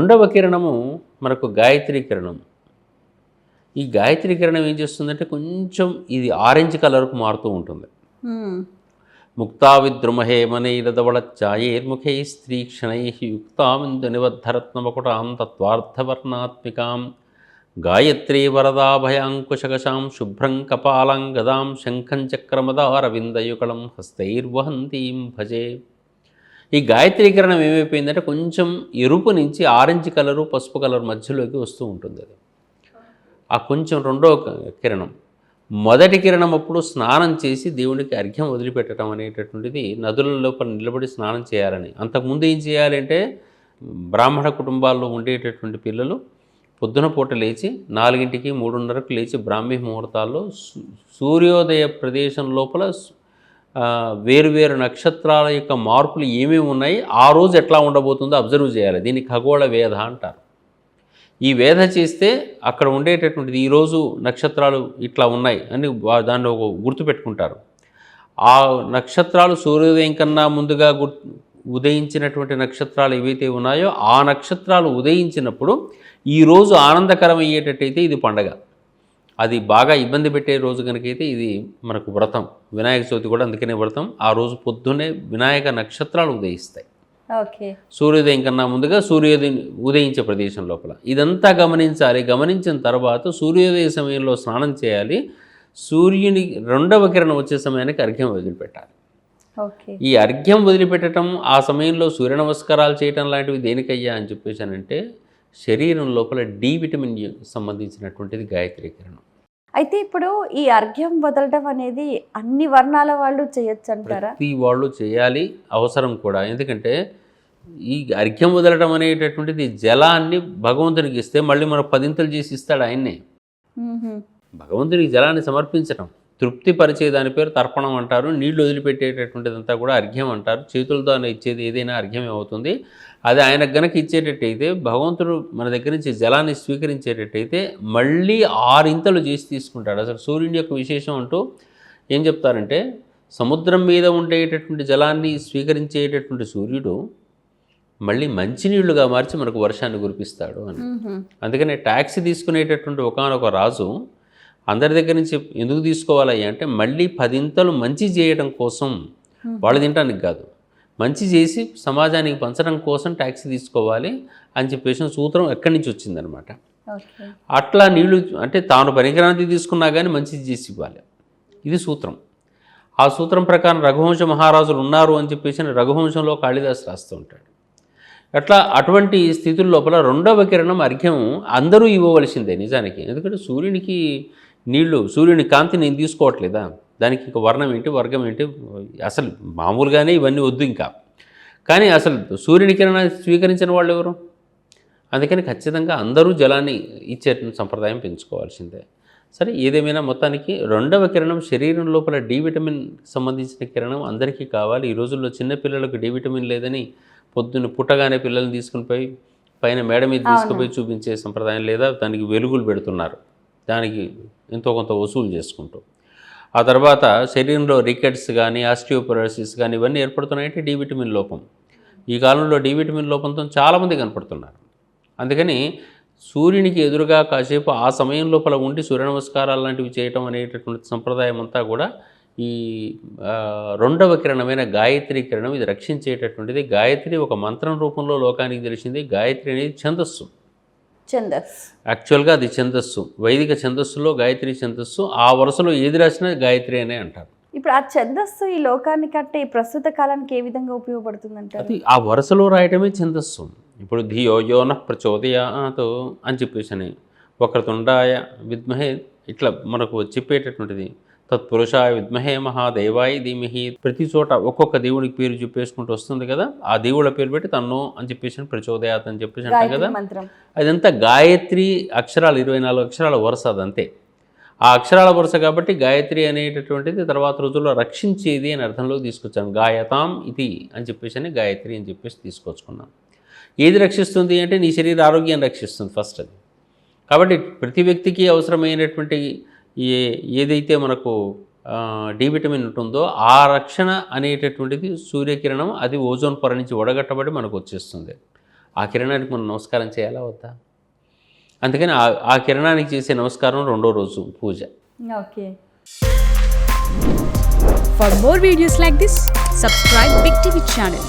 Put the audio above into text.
రెండవ కిరణము మనకు గాయత్రి కిరణం. ఈ గాయత్రి కిరణం ఏం చేస్తుందంటే కొంచెం ఇది ఆరెంజ్ కలర్కు మారుతూ ఉంటుంది. ముక్తా విద్రుమహేమనైరదవళఛాయేర్ముఖై స్త్రీక్షణై యుక్తామిందు నిబద్ధరత్నమకుటాం తత్వార్థవర్ణాత్మికాం గాయత్రీ వరదాభయాంకుశకశాం శుభ్రం కపాలం గదాం శంఖం చక్రమదారవిందయుగళం హస్తైర్వహంతీం భజే. ఈ గాయత్రీ కిరణం ఏమైపోయిందంటే కొంచెం ఎరుపు నుంచి ఆరెంజ్ కలరు పసుపు కలర్ మధ్యలోకి వస్తూ ఉంటుంది. అది ఆ కొంచెం రెండో కిరణం. మొదటి కిరణం అప్పుడు స్నానం చేసి దేవునికి అర్ఘ్యం వదిలిపెట్టడం అనేటటువంటిది నదుల లోపల నిలబడి స్నానం చేయాలని. అంతకుముందు ఏం చేయాలంటే బ్రాహ్మణ కుటుంబాల్లో ఉండేటటువంటి పిల్లలు పొద్దున పూట లేచి 4కి 3:30కు లేచి బ్రాహ్మీ ముహూర్తాల్లో సూర్యోదయ ప్రదేశం లోపల వేరువేరు నక్షత్రాల యొక్క మార్పులు ఏమేమి ఉన్నాయి, ఆ రోజు ఎట్లా ఉండబోతుందో అబ్జర్వ్ చేయాలి. దీన్ని ఖగోళ వేధ అంటారు. ఈ వేధ చేస్తే అక్కడ ఉండేటటువంటిది ఈరోజు నక్షత్రాలు ఇట్లా ఉన్నాయి అని దాన్ని ఒక గుర్తుపెట్టుకుంటారు. ఆ నక్షత్రాలు సూర్యోదయం కన్నా ముందుగా ఉదయించినటువంటి నక్షత్రాలు ఏవైతే ఉన్నాయో ఆ నక్షత్రాలు ఉదయించినప్పుడు ఈరోజు ఆనందకరమయ్యేటట్టయితే ఇది పండగ. అది బాగా ఇబ్బంది పెట్టే రోజు కనుకైతే ఇది మనకు వ్రతం. వినాయక చవితి కూడా అందుకనే వ్రతం. ఆ రోజు పొద్దున్నే వినాయక నక్షత్రాలు ఉదయిస్తాయి. ఓకే. సూర్యోదయం కన్నా ముందుగా సూర్యోదయం ఉదయించే ప్రదేశం లోపల ఇదంతా గమనించాలి. గమనించిన తర్వాత సూర్యోదయ సమయంలో స్నానం చేయాలి. సూర్యుని రెండవ కిరణం వచ్చే సమయానికి అర్ఘ్యం వదిలిపెట్టాలి. ఈ అర్ఘ్యం వదిలిపెట్టడం, ఆ సమయంలో సూర్య నమస్కారాలు చేయటం లాంటివి దేనికయ్యా అని చెప్పేసానంటే శరీరం లోపల డి విటమిన్ సంబంధించినటువంటిది గాయత్రి కిరణం. అయితే ఇప్పుడు ఈ అర్ఘ్యం వదలడం అనేది అన్ని వర్ణాల వాళ్ళు చేయొచ్చు అంటారా? ప్రతి వాళ్ళు చేయాలి, అవసరం కూడా. ఎందుకంటే ఈ అర్ఘ్యం వదలడం అనేటటువంటిది జలాన్ని భగవంతునికి ఇస్తే మళ్ళీ మనకు 10 చేసి ఇస్తాడు ఆయన్నే. భగవంతునికి జలాన్ని సమర్పించడం, తృప్తి పరిచే దాని పేరు తర్పణం అంటారు. నీళ్లు వదిలిపెట్టేటటువంటిదంతా కూడా అర్ఘ్యం అంటారు. చేతులతో ఇచ్చేది ఏదైనా అర్ఘ్యమే అవుతుంది. అది ఆయనకు గనక ఇచ్చేటట్టయితే, భగవంతుడు మన దగ్గర నుంచి జలాన్ని స్వీకరించేటట్టయితే మళ్ళీ 6 చేసి తీసుకుంటాడు. అసలు సూర్యుని యొక్క విశేషం అంటూ ఏం చెప్తారంటే, సముద్రం మీద ఉండేటటువంటి జలాన్ని స్వీకరించేటటువంటి సూర్యుడు మళ్ళీ మంచినీళ్లుగా మార్చి మనకు వర్షాన్ని కురిపిస్తాడు అని. అందుకనే ట్యాక్సీ తీసుకునేటటువంటి ఒకానొక రాజు అందరి దగ్గర నుంచి ఎందుకు తీసుకోవాలి అంటే మళ్ళీ 10 మంచి చేయడం కోసం, వాళ్ళు తినడానికి కాదు, మంచి చేసి సమాజానికి పంచడం కోసం ట్యాక్సీ తీసుకోవాలి అని చెప్పేసి సూత్రం ఎక్కడి నుంచి వచ్చిందనమాట. అట్లా నీళ్లు అంటే తాను పనికిరాంతి తీసుకున్నా కానీ మంచి చేసి ఇవ్వాలి, ఇది సూత్రం. ఆ సూత్రం ప్రకారం రఘువంశ మహారాజులు ఉన్నారు అని చెప్పేసి రఘువంశంలో కాళిదాసు రాస్తూ ఉంటాడు. అట్లా అటువంటి స్థితుల లోపల రెండవ కిరణం అర్ఘ్యం అందరూ ఇవ్వవలసిందే నిజానికి. ఎందుకంటే సూర్యునికి నీళ్లు, సూర్యుని కాంతి నేను తీసుకోవట్లేదా, దానికి ఇంకా వర్ణం ఏంటి, వర్గం ఏంటి, అసలు మామూలుగానే ఇవన్నీ వద్దు ఇంకా. కానీ అసలు సూర్యుని కిరణాన్ని స్వీకరించిన వాళ్ళు ఎవరు? అందుకని ఖచ్చితంగా అందరూ జలాన్ని ఇచ్చే సంప్రదాయం పెంచుకోవాల్సిందే. సరే, ఏదేమైనా మొత్తానికి రెండవ కిరణం శరీరం లోపల డి విటమిన్ సంబంధించిన కిరణం అందరికీ కావాలి. ఈ రోజుల్లో చిన్నపిల్లలకు డి విటమిన్ లేదని పొద్దున్న పుట్టగానే పిల్లల్ని తీసుకుని పోయి పైన మేడ మీద తీసుకుపోయి చూపించే సంప్రదాయం లేదా దానికి వెలుగులు పెడుతున్నారు, దానికి ఎంతో కొంత వసూలు చేసుకుంటూ. ఆ తర్వాత శరీరంలో రికెట్స్ కానీ ఆస్టియోపొరోసిస్ కానీ ఇవన్నీ ఏర్పడుతున్నాయంటే డి విటమిన్ లోపం. ఈ కాలంలో డి విటమిన్ లోపంతో చాలామంది కనపడుతున్నారు. అందుకని సూర్యునికి ఎదురుగా కాసేపు ఆ సమయం లోపల ఉండి సూర్య నమస్కారాలు లాంటివి చేయటం అనేటటువంటి సంప్రదాయం అంతా కూడా ఈ రెండవ కిరణమైన గాయత్రి కిరణం ఇది రక్షించేటటువంటిది. గాయత్రి ఒక మంత్రం రూపంలో లోకానికి తెలిసింది. గాయత్రి అనేది ఛందస్సు, యాక్చువల్గా అది ఛందస్సు. వైదిక ఛందస్సులో గాయత్రి ఛందస్సు. ఆ వరుసలో ఏది రాసినా గాయత్రి అనే అంటారు. ఇప్పుడు ఆ ఛందస్సు ఈ లోకానికి అంటే ఈ ప్రస్తుత కాలానికి ఏ విధంగా ఉపయోగపడుతుంది అంటారు? అది ఆ వరుసలో రాయటమే ఛందస్సు. ఇప్పుడు ధియో యోన ప్రచోదయాత్ అని చెప్పేసి వక్రతుండాయ విద్మహే ఇట్లా మనకు చెప్పేటటువంటిది. తత్పురుషాయ విద్మహే మహాదేవాయ ధీమహి. ప్రతి చోట ఒక్కొక్క దేవుడికి పేరు చెప్పేసుకుంటూ వస్తుంది కదా, ఆ దేవుళ్ళ పేరు పెట్టి తన్ను అని చెప్పేసి ప్రచోదయాత్ అని చెప్పేసి అంటాం కదా. అదంతా గాయత్రి అక్షరాలు 24 అక్షరాల వరుస, అదంతే. ఆ అక్షరాల వరుస కాబట్టి గాయత్రి అనేటటువంటిది తర్వాత రోజుల్లో రక్షించేది అని అర్థంలోకి తీసుకొచ్చాను. గాయతాం ఇది అని చెప్పేసి గాయత్రి అని చెప్పేసి తీసుకొచ్చుకున్నాం. ఏది రక్షిస్తుంది అంటే నీ శరీర ఆరోగ్యాన్ని రక్షిస్తుంది ఫస్ట్ అది. కాబట్టి ప్రతి వ్యక్తికి అవసరమైనటువంటి ఏదైతే మనకు డి విటమిన్ ఉంటుందో ఆ రక్షణ అనేటటువంటిది సూర్యకిరణం అది ఓజోన్ పొర నుంచి వడగట్టబడి మనకు వచ్చేస్తుంది. ఆ కిరణానికి మనం నమస్కారం చేయాలా వద్దా? అందుకని ఆ కిరణానికి చేసే నమస్కారం రెండో రోజు పూజ. Okay. For more videos like this, subscribe Big TV channel.